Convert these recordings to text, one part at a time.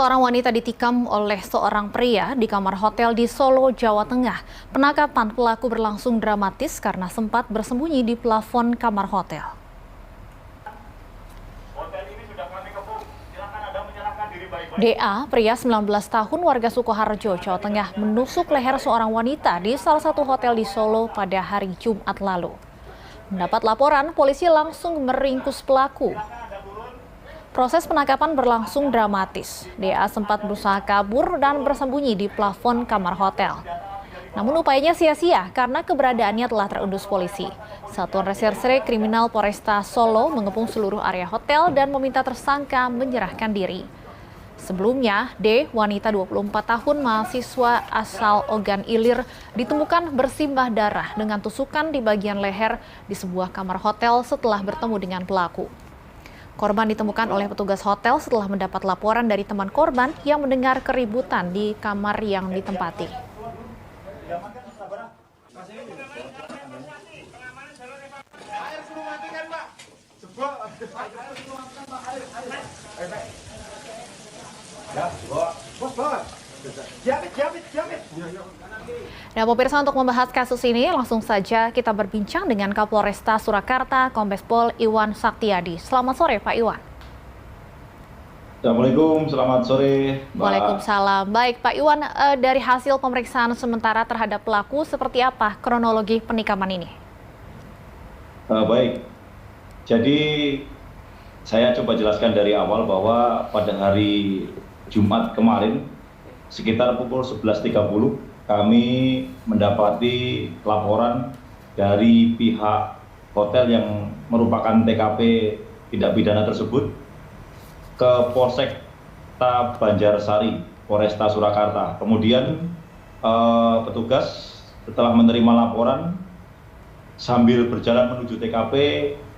Seorang wanita ditikam oleh seorang pria di kamar hotel di Solo, Jawa Tengah. Penangkapan pelaku berlangsung dramatis karena sempat bersembunyi di plafon kamar hotel. DA, pria 19 tahun warga Sukoharjo, Jawa Tengah, menusuk leher seorang wanita di salah satu hotel di Solo pada hari Jumat lalu. Mendapat laporan, polisi langsung meringkus pelaku. Proses penangkapan berlangsung dramatis. DA sempat berusaha kabur dan bersembunyi di plafon kamar hotel. Namun upayanya sia-sia karena keberadaannya telah terendus polisi. Satuan Reserse Kriminal Polresta Solo mengepung seluruh area hotel dan meminta tersangka menyerahkan diri. Sebelumnya, D, wanita 24 tahun mahasiswa asal Ogan Ilir, ditemukan bersimbah darah dengan tusukan di bagian leher di sebuah kamar hotel setelah bertemu dengan pelaku. Korban ditemukan oleh petugas hotel setelah mendapat laporan dari teman korban yang mendengar keributan di kamar yang ditempati. Nah, pemirsa, untuk membahas kasus ini langsung saja kita berbincang dengan Kapolresta Surakarta, Kombes Pol Iwan Saktiadi. Selamat sore, Pak Iwan. Assalamualaikum, selamat sore, Mbak. Waalaikumsalam. Baik, Pak Iwan, dari hasil pemeriksaan sementara terhadap pelaku, seperti apa kronologi penikaman ini? Baik, jadi saya coba jelaskan dari awal bahwa pada hari Jumat kemarin, sekitar pukul 11.30, kami mendapati laporan dari pihak hotel yang merupakan TKP tindak pidana tersebut ke Polsekta Banjarsari, Polresta Surakarta. Kemudian petugas setelah menerima laporan sambil berjalan menuju TKP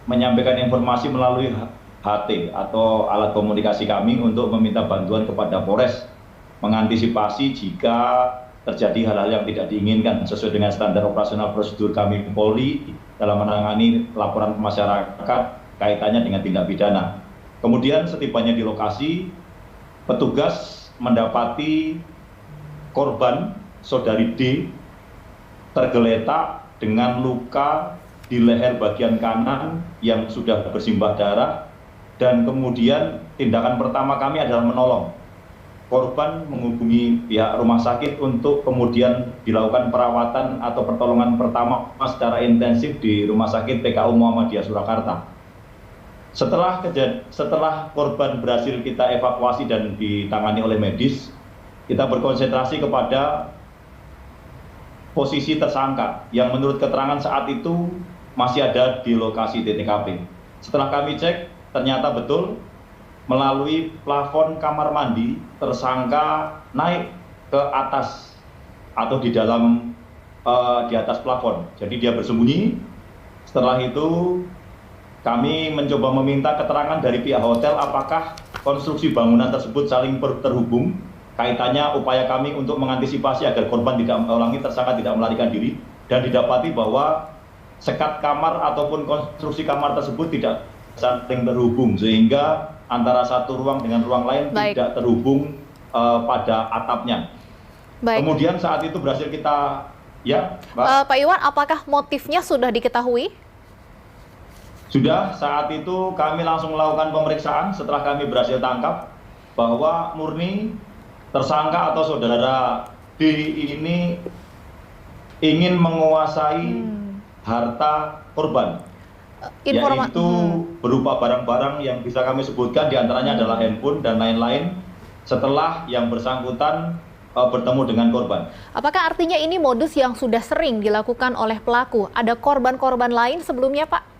menyampaikan informasi melalui HT atau alat komunikasi kami untuk meminta bantuan kepada Polres mengantisipasi jika terjadi hal-hal yang tidak diinginkan sesuai dengan standar operasional prosedur kami Polri dalam menangani laporan masyarakat kaitannya dengan tindak pidana. Kemudian setibanya di lokasi, petugas mendapati korban saudari D tergeletak dengan luka di leher bagian kanan yang sudah bersimbah darah, dan kemudian tindakan pertama kami adalah menolong korban, menghubungi pihak rumah sakit untuk kemudian dilakukan perawatan atau pertolongan pertama secara intensif di Rumah Sakit PKU Muhammadiyah Surakarta. Setelah korban berhasil kita evakuasi dan ditangani oleh medis, kita berkonsentrasi kepada posisi tersangka yang menurut keterangan saat itu masih ada di lokasi TKP. Setelah kami cek, ternyata betul melalui plafon kamar mandi tersangka naik ke atas atau di atas plafon. Jadi dia bersembunyi. Setelah itu kami mencoba meminta keterangan dari pihak hotel apakah konstruksi bangunan tersebut saling terhubung. Kaitannya upaya kami untuk mengantisipasi agar korban tidak mengulangi, tersangka tidak melarikan diri, dan didapati bahwa sekat kamar ataupun konstruksi kamar tersebut tidak saling terhubung sehingga antara satu ruang dengan ruang lain tidak terhubung pada atapnya. Kemudian saat itu berhasil kita, ya, Mbak. Pak Iwan, apakah motifnya sudah diketahui? Sudah, saat itu kami langsung melakukan pemeriksaan setelah kami berhasil tangkap bahwa murni tersangka atau saudara D ini ingin menguasai harta korban. Yaitu berupa barang-barang yang bisa kami sebutkan diantaranya adalah handphone dan lain-lain setelah yang bersangkutan bertemu dengan korban. Apakah artinya ini modus yang sudah sering dilakukan oleh pelaku? Ada korban-korban lain sebelumnya, Pak?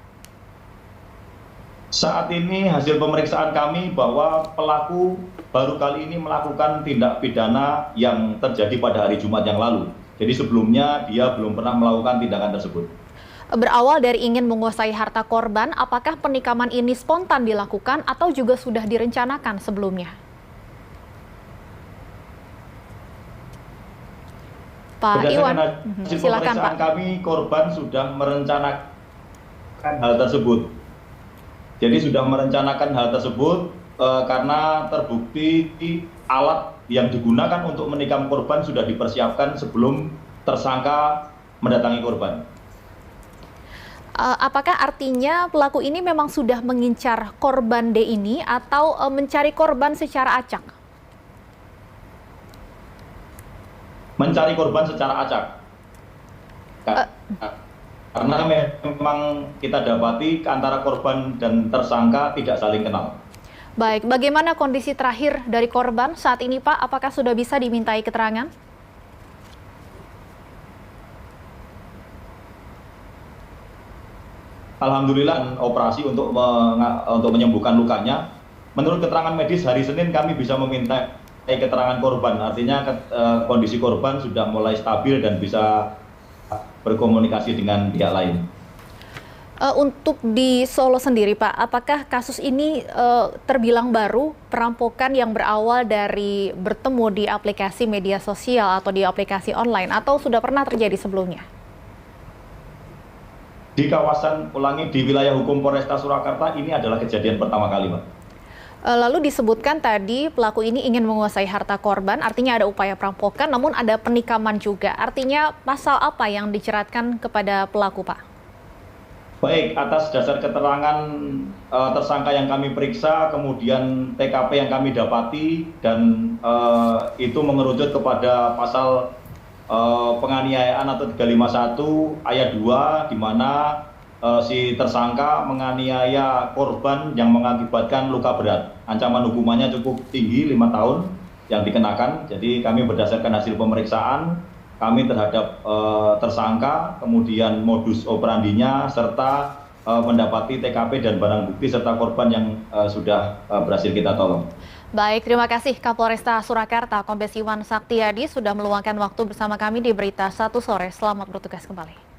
Saat ini hasil pemeriksaan kami bahwa pelaku baru kali ini melakukan tindak pidana yang terjadi pada hari Jumat yang lalu. Jadi sebelumnya dia belum pernah melakukan tindakan tersebut. Berawal dari ingin menguasai harta korban, apakah penikaman ini spontan dilakukan atau juga sudah direncanakan sebelumnya? Pak Iwan, silakan Pak. Kami korban sudah merencanakan hal tersebut. Jadi sudah merencanakan hal tersebut karena terbukti alat yang digunakan untuk menikam korban sudah dipersiapkan sebelum tersangka mendatangi korban. Apakah artinya pelaku ini memang sudah mengincar korban D ini atau mencari korban secara acak? Mencari korban secara acak. Karena memang kita dapati antara korban dan tersangka tidak saling kenal. Baik, bagaimana kondisi terakhir dari korban saat ini, Pak? Apakah sudah bisa dimintai keterangan? Alhamdulillah operasi untuk menyembuhkan lukanya. Menurut keterangan medis hari Senin kami bisa meminta keterangan korban. Artinya kondisi korban sudah mulai stabil dan bisa berkomunikasi dengan pihak lain. Untuk di Solo sendiri, Pak, apakah kasus ini terbilang baru, perampokan yang berawal dari bertemu di aplikasi media sosial atau di aplikasi online, atau sudah pernah terjadi sebelumnya? Di kawasan di wilayah hukum Polresta Surakarta ini adalah kejadian pertama kali, Pak. Lalu disebutkan tadi pelaku ini ingin menguasai harta korban, artinya ada upaya perampokan, namun ada penikaman juga. Artinya pasal apa yang diceratkan kepada pelaku, Pak? Baik, atas dasar keterangan tersangka yang kami periksa, kemudian TKP yang kami dapati, dan itu mengerucut kepada pasal penganiayaan atau 351 ayat 2, di mana si tersangka menganiaya korban yang mengakibatkan luka berat. Ancaman hukumannya cukup tinggi, 5 tahun yang dikenakan. Jadi kami berdasarkan hasil pemeriksaan kami terhadap tersangka, kemudian modus operandinya, serta mendapati TKP dan barang bukti serta korban yang sudah berhasil kita tolong. Baik, terima kasih Kapolresta Surakarta, Kombes Iwan Saktiyadi sudah meluangkan waktu bersama kami di Berita 1 Sore. Selamat bertugas kembali.